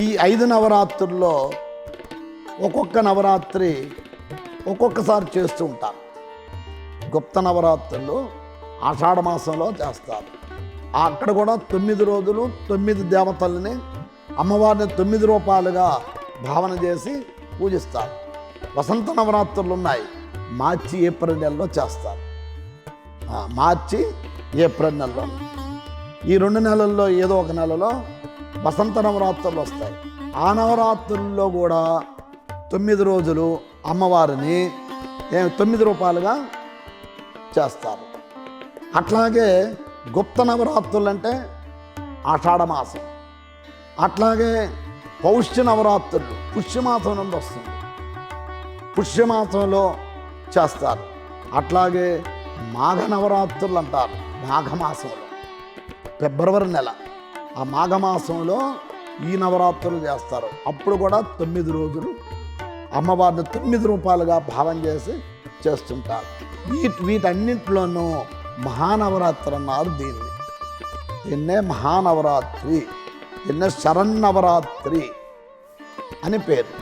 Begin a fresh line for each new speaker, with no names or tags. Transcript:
ఈ 5 నవరాత్రుల్లో ఒక్కొక్క నవరాత్రి ఒక్కొక్కసారి చేస్తూ ఉంటారు. గుప్త నవరాత్రులు ఆషాఢ మాసంలో చేస్తారు. అక్కడ కూడా 9 రోజులు 9 దేవతల్ని అమ్మవారిని 9 రూపాయలుగా భావన చేసి పూజిస్తారు. వసంత నవరాత్రులు ఉన్నాయి, మార్చి ఏప్రిల్ నెలలో చేస్తారు. మార్చి ఏప్రిల్ నెలలో ఈ 2 నెలల్లో ఏదో ఒక నెలలో వసంత నవరాత్రులు వస్తాయి. ఆ నవరాత్రుల్లో కూడా 9 రోజులు అమ్మవారిని 9 రూపాయలుగా చేస్తారు. అట్లాగే గుప్త నవరాత్రులు అంటే ఆషాఢ మాసం. అట్లాగే పౌష్య నవరాత్రులు పుష్యమాసం నుండి వస్తుంది, పుష్యమాసంలో చేస్తారు. అట్లాగే మాఘ నవరాత్రులు అంటారు, మాఘమాసంలో ఫిబ్రవరి నెల ఆ మాఘమాసంలో ఈ నవరాత్రులు చేస్తారు. అప్పుడు కూడా 9 రోజులు అమ్మవారిని 9 రూపాయలుగా భావం చేసి చేస్తుంటారు. వీటన్నింటిలోనూ మహానవరాత్రి అన్నారు దీన్నే మహానవరాత్రి, దీన్నే శరన్నవరాత్రి అని పేరు.